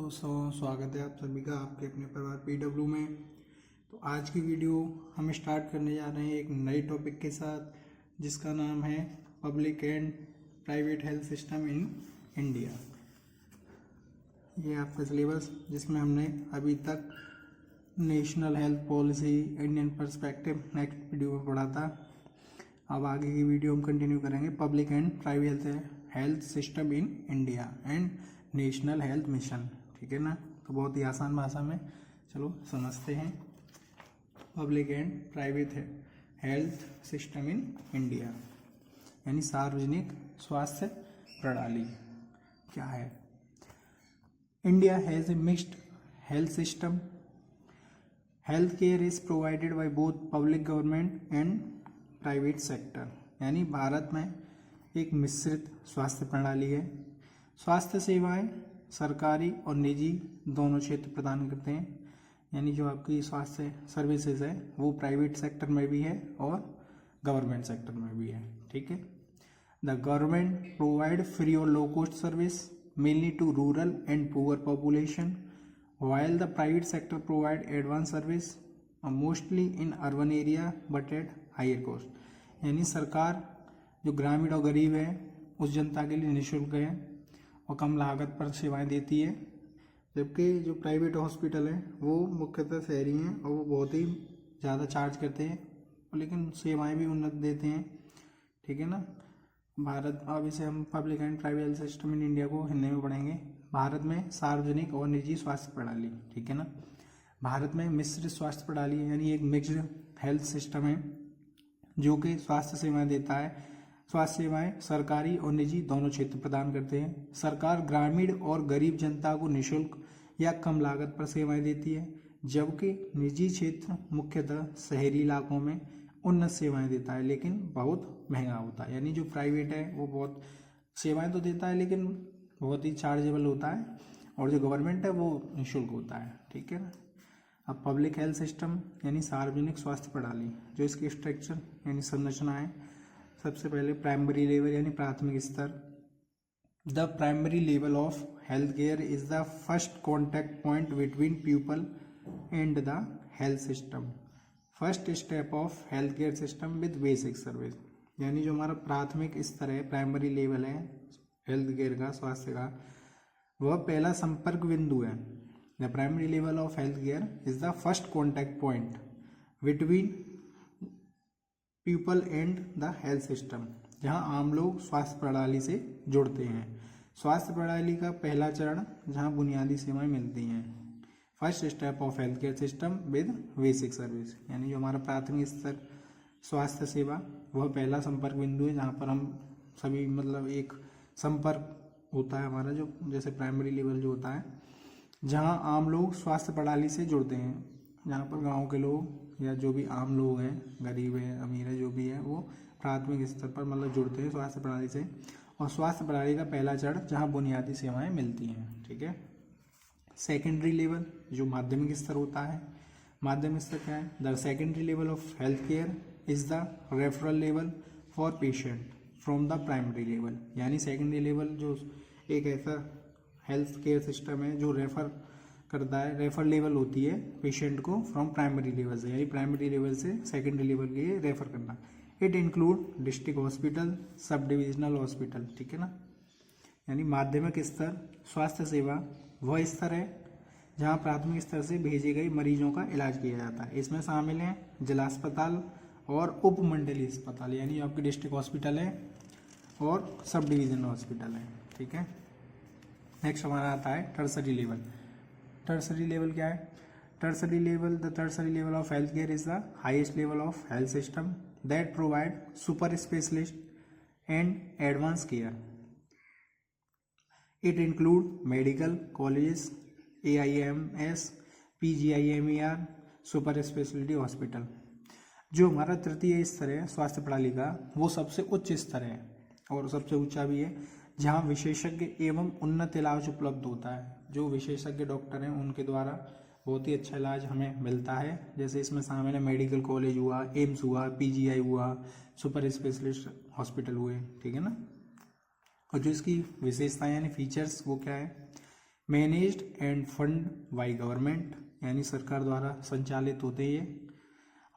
दोस्तों, स्वागत है आप सभी का आपके अपने परिवार PW में। तो आज की वीडियो हम स्टार्ट करने जा रहे हैं एक नई टॉपिक के साथ जिसका नाम है public and private health system in India. ये आपका सिलेबस जिसमें हमने अभी तक national health policy, Indian perspective next video में पढ़ा था। अब आगे की वीडियो हम कंटिन्यू करेंगे public and private health system in India and National Health mission. ठीक है ना। तो बहुत ही आसान भाषा में चलो समझते हैं। Public and private health system in India यानी सार्वजनिक स्वास्थ्य प्रणाली क्या है। India has a mixed health system. Health care is provided by both public government and private sector यानी भारत में एक मिश्रित स्वास्थ्य प्रणाली है। स्वास्थ्य सेवाएं सरकारी और निजी दोनों क्षेत्र प्रदान करते हैं यानी जो आपकी स्वास्थ्य सर्विसेज है वो प्राइवेट सेक्टर में भी है और गवर्नमेंट सेक्टर में भी है। ठीक है। द गवर्नमेंट प्रोवाइड फ्री और low cost service mainly to rural and poor population while the private sector provide advanced service mostly in urban area but at higher cost यानी सरकार जो ग्रामीण और गरीब है उस जनता के लिए निःशुल्क है और कम लागत पर सेवाएं देती है, जबकि जो प्राइवेट हॉस्पिटल है वो मुख्यतः शहरी हैं और वो बहुत ही ज़्यादा चार्ज करते हैं लेकिन सेवाएं भी उन्नत देते हैं। ठीक है ना। भारत अब इसे हम public and private health system in India को हिंदी में पढ़ेंगे। भारत में सार्वजनिक और निजी स्वास्थ्य प्रणाली। ठीक है ना। भारत में मिश्रित स्वास्थ्य प्रणाली यानी एक मिक्स्ड हेल्थ सिस्टम है जो कि स्वास्थ्य सेवाएं देता है। स्वास्थ्य सेवाएं सरकारी और निजी दोनों क्षेत्र प्रदान करते हैं। सरकार ग्रामीण और गरीब जनता को निःशुल्क या कम लागत पर सेवाएं देती है, जबकि निजी क्षेत्र मुख्यतः शहरी इलाकों में उन्नत सेवाएं देता है लेकिन बहुत महंगा होता है। यानी जो प्राइवेट है वो बहुत सेवाएं तो देता है लेकिन बहुत ही चार्जेबल होता है और जो गवर्नमेंट है वो निःशुल्क होता है। ठीक है ना। अब पब्लिक हेल्थ सिस्टम यानी सार्वजनिक स्वास्थ्य प्रणाली जो इसकी स्ट्रक्चर यानी संरचना है। सबसे पहले प्राइमरी लेवल यानी प्राथमिक स्तर। The primary level of health care is the first contact point between people and the health system. First step of health care system with basic service यानी जो हमारा प्राथमिक स्तर है, प्राइमरी लेवल है हेल्थ केयर का, स्वास्थ्य का, वह पहला संपर्क बिंदु है। The primary level of health care is the first contact point between people and the health system जहां आम लोग स्वास्थ्य प्रणाली से जुड़ते हैं। स्वास्थ्य प्रणाली का पहला चरण जहां बुनियादी सेवाएं मिलती हैं। First step of health care system with basic service यानी जो हमारा प्राथमिक स्तर स्वास्थ्य सेवा वह पहला संपर्क बिंदु है जहाँ पर हम सभी एक संपर्क होता है हमारा जो जैसे प्राइमरी लेवल जो होता है जहाँ आम लोग स्वास्थ्य प्रणाली से जुड़ते हैं, जहाँ पर गांव के लोग या जो भी आम लोग हैं, गरीब है अमीर है जो भी है, वो प्राथमिक स्तर पर जुड़ते हैं स्वास्थ्य प्रणाली से। और स्वास्थ्य प्रणाली का पहला चरण जहाँ बुनियादी सेवाएं मिलती हैं। ठीक है। सेकेंडरी लेवल जो माध्यमिक स्तर होता है। माध्यमिक स्तर क्या है? The secondary level of health care is the referral level for patient from the primary level यानी सेकेंडरी लेवल जो एक ऐसा हेल्थ केयर सिस्टम है जो रेफर करता है, रेफर लेवल होती है पेशेंट को फ्रॉम प्राइमरी लेवल से यानी प्राइमरी लेवल से सेकेंडरी लेवल के लिए रेफर करना। It include district hospital, sub divisional hospital. ठीक है ना। यानी माध्यमिक स्तर स्वास्थ्य सेवा वह स्तर है जहाँ प्राथमिक स्तर से भेजे गए मरीजों का इलाज किया जाता है। इसमें शामिल हैं जिला अस्पताल और उपमंडलीय अस्पताल यानी आपके डिस्ट्रिक्ट हॉस्पिटल है और सब डिविजनल हॉस्पिटल है। ठीक है। नेक्स्ट हमारा आता है टर्सरी लेवल। टर्सरी लेवल क्या है? Tertiary level the tertiary level of health care is the highest level of health system that provide super specialist and advance care. It include medical colleges, AIMS, PGIMER, super speciality hospital. जो हमारा तृतीय स्तर है स्वास्थ्य प्रणाली का वो सबसे उच्च स्तर है और सबसे ऊंचा भी है जहाँ विशेषज्ञ एवं उन्नत इलाज उपलब्ध होता है। जो विशेषज्ञ डॉक्टर हैं उनके द्वारा बहुत ही अच्छा इलाज हमें मिलता है। जैसे इसमें शामिल है मेडिकल कॉलेज हुआ, एम्स हुआ, PGI हुआ, सुपर स्पेशलिस्ट हॉस्पिटल हुए। ठीक है ना। और जो इसकी विशेषताएं यानी फीचर्स वो क्या है? Managed end fund by government, यानी सरकार द्वारा संचालित होते हैं ये।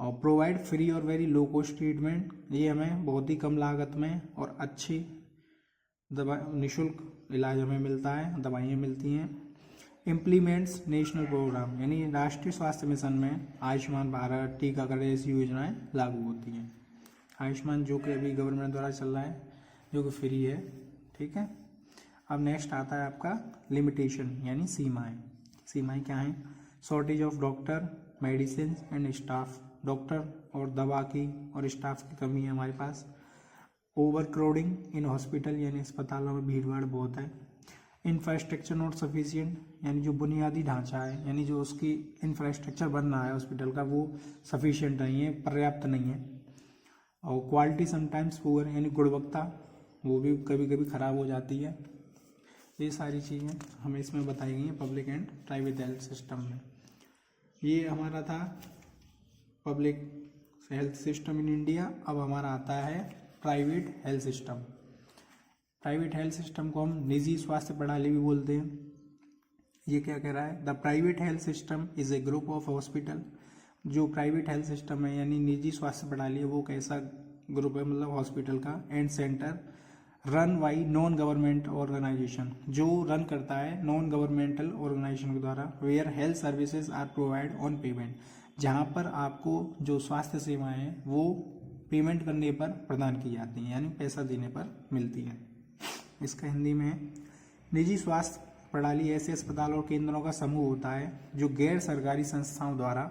और प्रोवाइड फ्री और वेरी लो कॉस्ट ट्रीटमेंट, ये हमें बहुत ही कम लागत में और अच्छी दवा निःशुल्क इलाज हमें मिलता है, दवाइयाँ मिलती हैं। इम्प्लीमेंट्स नेशनल प्रोग्राम, यानी राष्ट्रीय स्वास्थ्य मिशन में आयुष्मान भारत, टीकाकरण ऐसी योजनाएं लागू होती हैं। आयुष्मान जो कि अभी गवर्नमेंट द्वारा चल रहा है, जो कि फ्री है, ठीक है। अब नेक्स्ट आता है आपका लिमिटेशन, यानी सीमाएं। सीमाएं क्या हैं? Shortage of doctor, medicine and staff, doctor और दवा की और स्टाफ की कमी है हमारे पास। ओवर क्राउडिंग इन हॉस्पिटल, यानी अस्पतालों में भीड़ भाड़ बहुत है। इंफ्रास्ट्रक्चर नॉट सफिशिएंट, यानी जो बुनियादी ढांचा है, यानी जो उसकी इंफ्रास्ट्रक्चर बन रहा है हॉस्पिटल का, वो सफिशिएंट नहीं है, पर्याप्त नहीं है। और क्वालिटी समटाइम्स पुअर, यानी गुणवत्ता वो भी कभी कभी ख़राब हो जाती है। ये सारी चीज़ें हमें इसमें बताई गई हैं public and private health system में। ये हमारा था public health system in India. अब हमारा आता है private health system. Private health system को हम निजी स्वास्थ्य प्रणाली भी बोलते हैं। ये क्या कह रहा है? The private health system is a group of hospital. जो प्राइवेट हेल्थ सिस्टम है यानी निजी स्वास्थ्य प्रणाली है, वो कैसा ग्रुप है, मतलब हॉस्पिटल का, and centre run by non government organisation, जो रन करता है नॉन गवर्नमेंटल ऑर्गेनाइजेशन के द्वारा। Where health services are provide on payment, जहाँ पर आपको जो स्वास्थ्य सेवाएं हैं वो पेमेंट करने पर प्रदान की जाती हैं, यानी पैसा देने पर मिलती हैं। इसका हिंदी में है, निजी स्वास्थ्य प्रणाली ऐसे अस्पताल और केंद्रों का समूह होता है जो गैर सरकारी संस्थाओं द्वारा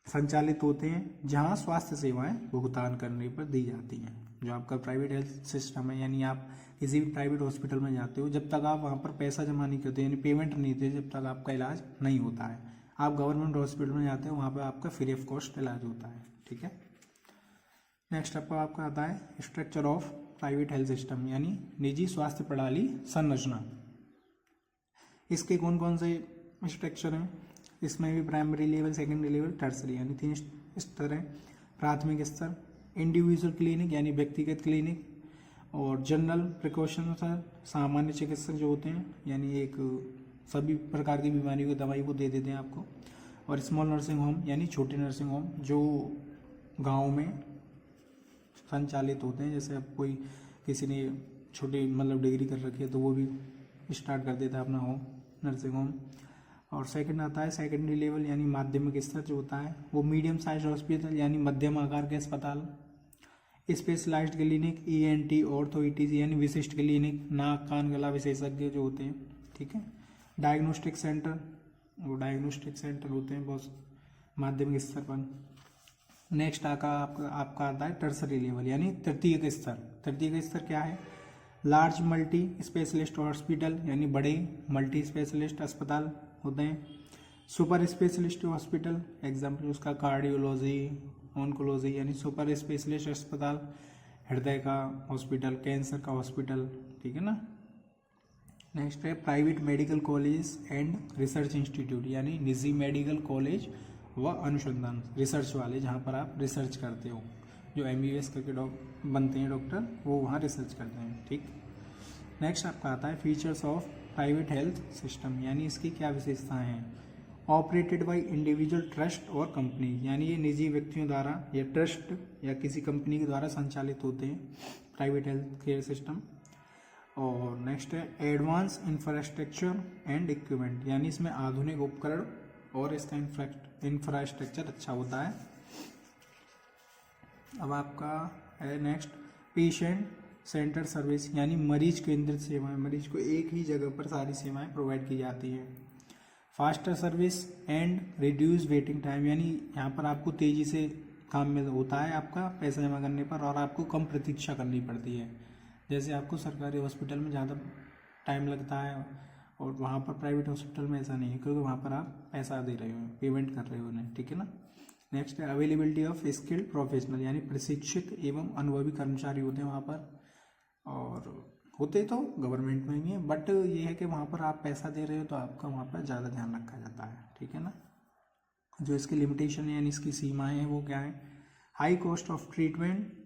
संचालित होते हैं, जहां स्वास्थ्य सेवाएं भुगतान करने पर दी जाती हैं। जो आपका प्राइवेट हेल्थ सिस्टम है, यानी आप किसी भी प्राइवेट हॉस्पिटल में जाते हो, जब तक आप वहां पर पैसा जमा नहीं करते, यानी पेमेंट नहीं देते, जब तक आपका इलाज नहीं होता है। आप गवर्नमेंट हॉस्पिटल में जाते हो, वहाँ पर आपका फ्री ऑफ कॉस्ट इलाज होता है, ठीक है। नेक्स्ट आपका आता है structure of private health system, यानी निजी स्वास्थ्य प्रणाली संरचना। इसके कौन कौन से स्ट्रक्चर हैं? इसमें भी primary level, secondary level, tertiary, यानी 3 स्तर हैं। प्राथमिक स्तर इंडिविजुअल क्लिनिक, यानी व्यक्तिगत क्लिनिक, और जनरल प्रिकॉशन सर, सामान्य चिकित्सक जो होते हैं, यानी एक सभी प्रकार की बीमारियों की दवाई वो दे देते हैं आपको। और स्मॉल नर्सिंग होम, यानी छोटे नर्सिंग होम जो गाँव में संचालित होते हैं। जैसे अब कोई किसी ने छोटी मतलब डिग्री कर रखी है तो वो भी स्टार्ट कर देता है अपना होम, नर्सिंग होम। और सेकंड आता है सेकेंडरी लेवल, यानी माध्यमिक स्तर जो होता है वो मीडियम साइज हॉस्पिटल, यानी मध्यम आकार के अस्पताल। Specialised clinic, ENT, ortho, ETG, यानी विशिष्ट क्लिनिक, नाक कान गला विशेषज्ञ जो होते हैं, ठीक है। डायग्नोस्टिक सेंटर, वो डायग्नोस्टिक सेंटर होते हैं बहुत माध्यमिक स्तर पर। नेक्स्ट आपका आता है टर्सरी लेवल, यानी तृतीयक स्तर। तृतीयक स्तर क्या है? लार्ज मल्टी स्पेशलिस्ट हॉस्पिटल, यानी बड़े मल्टी स्पेशलिस्ट अस्पताल होते हैं। सुपर स्पेशलिस्ट हॉस्पिटल, एग्जाम्पल उसका कार्डियोलॉजी, ऑन्कोलॉजी, यानी सुपर स्पेशलिस्ट अस्पताल। हृदय का हॉस्पिटल, कैंसर का हॉस्पिटल, ठीक है ना। नेक्स्ट है private medical college and research institute, यानी निजी मेडिकल कॉलेज व अनुसंधान, रिसर्च वाले, जहाँ पर आप रिसर्च करते हो। जो MBBS करके बनते हैं डॉक्टर, वो वहाँ रिसर्च करते हैं, ठीक। नेक्स्ट आपका आता है features of private health system, यानी इसकी क्या विशेषताएं हैं। ऑपरेटेड बाय इंडिविजुअल ट्रस्ट और कंपनी, यानी ये निजी व्यक्तियों द्वारा या ट्रस्ट या किसी कंपनी के द्वारा संचालित होते हैं प्राइवेट हेल्थ केयर सिस्टम। और नेक्स्ट है एडवांस इंफ्रास्ट्रक्चर एंड इक्विपमेंट, यानी इसमें आधुनिक उपकरण और इसका इंफ्रास्ट्रक्चर अच्छा होता है। अब आपका है नेक्स्ट पेशेंट सेंटर सर्विस, यानी मरीज केंद्रित सेवाएं, मरीज को एक ही जगह पर सारी सेवाएं प्रोवाइड की जाती हैं। Faster service and reduce waiting time, यानी यहाँ पर आपको तेज़ी से काम में होता है आपका पैसा जमा करने पर, और आपको कम प्रतीक्षा करनी पड़ती है। जैसे आपको सरकारी हॉस्पिटल में ज़्यादा टाइम लगता है और वहाँ पर प्राइवेट हॉस्पिटल में ऐसा नहीं है, क्योंकि वहाँ पर आप पैसा दे रहे हो, पेमेंट कर रहे हो उन्हें, ठीक है ना। नेक्स्ट है अवेलेबिलिटी ऑफ स्किल्ड प्रोफेशनल, यानी प्रशिक्षित एवं अनुभवी कर्मचारी होते हैं वहाँ पर, और होते तो गवर्नमेंट में ही है, बट ये है कि वहाँ पर आप पैसा दे रहे हो तो आपका वहाँ पर ज़्यादा ध्यान रखा जाता है, ठीक है ना। जो इसकी लिमिटेशन है यानी इसकी सीमाएँ हैं वो क्या है? High cost of treatment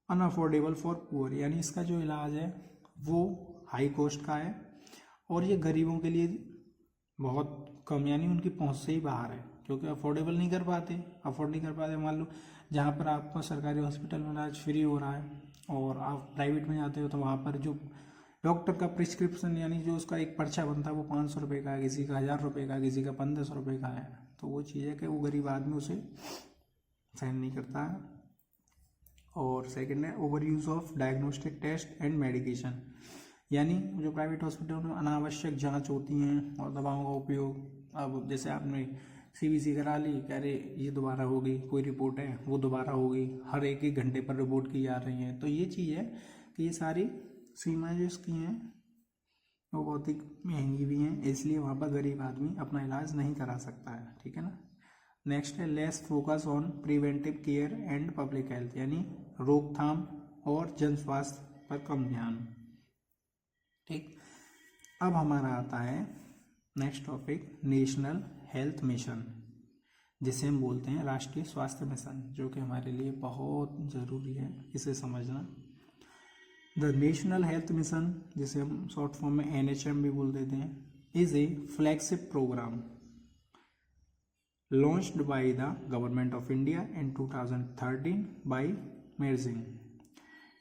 unaffordable for poor, यानी इसका जो इलाज है वो हाई कॉस्ट का है और ये गरीबों के लिए बहुत कम, यानी उनकी पहुंच से ही बाहर है, क्योंकि अफोर्ड नहीं कर पाते। मान लो जहाँ पर आपको सरकारी हॉस्पिटल में इलाज फ्री हो रहा है और आप प्राइवेट में जाते हो तो वहाँ पर जो डॉक्टर का प्रिस्क्रिप्शन यानी जो उसका एक पर्चा बनता है वो 500 रुपये का है, किसी का 1000 रुपये का, किसी का 1500 रुपये का है। तो वो चीज़ है कि वो गरीब आदमी उसे सहन नहीं करता है। और सेकंड है over use of diagnostic test and medication, यानी जो प्राइवेट हॉस्पिटल में अनावश्यक जांच होती हैं और दवाओं का उपयोग। अब जैसे आपने CBC करा ली, कह रहे ये दोबारा होगी, कोई रिपोर्ट है वो दोबारा होगी, हर एक घंटे पर रिपोर्ट की जा रही है। तो ये चीज़ है कि ये सारी सीमाएँ जो इसकी हैं वो बहुत ही महंगी भी हैं, इसलिए वहाँ पर गरीब आदमी अपना इलाज नहीं करा सकता है। ठीक है ना। नेक्स्ट है less focus on preventive care and public health, यानी रोकथाम और जन स्वास्थ्य पर कम ध्यान। ठीक, अब हमारा आता है next topic national Health mission, जिसे हम बोलते हैं राष्ट्रीय स्वास्थ्य मिशन, जो कि हमारे लिए बहुत ज़रूरी है इसे समझना। द नेशनल हेल्थ मिशन, जिसे हम शॉर्ट फॉर्म में NHM भी बोल देते हैं, is a flagship programme launched by the government of India in 2013 by MERSING,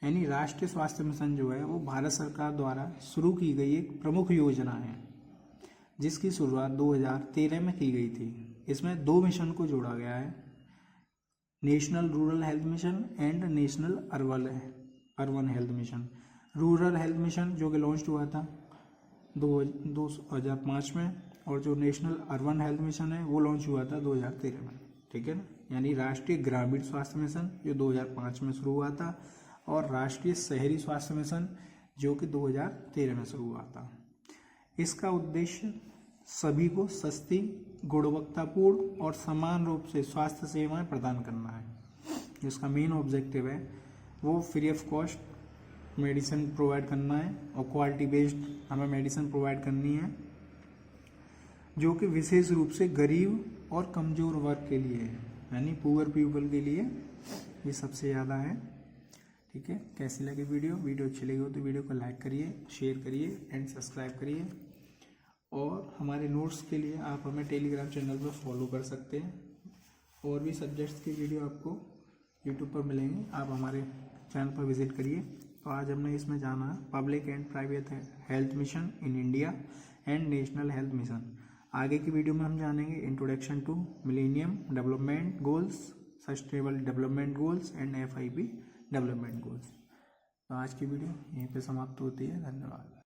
यानी राष्ट्रीय स्वास्थ्य मिशन जो है वो भारत सरकार द्वारा शुरू की गई एक प्रमुख योजना है, जिसकी शुरुआत 2013 में की गई थी। इसमें 2 मिशन को जोड़ा गया है, national rural health mission and national urban health mission. Rural health mission जो कि लॉन्च हुआ था 2005 में, और जो नेशनल अर्बन हेल्थ मिशन है वो लॉन्च हुआ था 2013 में। ठीक है ना। यानी राष्ट्रीय ग्रामीण स्वास्थ्य मिशन जो 2005 में शुरू हुआ था, और राष्ट्रीय शहरी स्वास्थ्य मिशन जो कि 2013 में शुरू हुआ था। इसका उद्देश्य सभी को सस्ती, गुणवत्तापूर्ण और समान रूप से स्वास्थ्य सेवाएं प्रदान करना है। जिसका मेन ऑब्जेक्टिव है वो free of cost medicine provide करना है, और क्वालिटी बेस्ड हमें मेडिसिन प्रोवाइड करनी है, जो कि विशेष रूप से गरीब और कमज़ोर वर्ग के लिए है, यानी पुअर पीपल के लिए ये सबसे ज़्यादा है। ठीक है। कैसी लगी वीडियो अच्छी लगी हो तो वीडियो को लाइक करिए, शेयर करिए एंड सब्सक्राइब करिए। और हमारे नोट्स के लिए आप हमें टेलीग्राम चैनल पर फॉलो कर सकते हैं। और भी सब्जेक्ट्स की वीडियो आपको यूट्यूब पर मिलेंगे, आप हमारे चैनल पर विजिट करिए। तो आज हमने इसमें जाना public and private health mission in India and National Health Mission. आगे की वीडियो में हम जानेंगे introduction to Millennium Development Goals, sustainable development goals and FIP development goals. तो आज की वीडियो यहीं पे समाप्त होती है। धन्यवाद।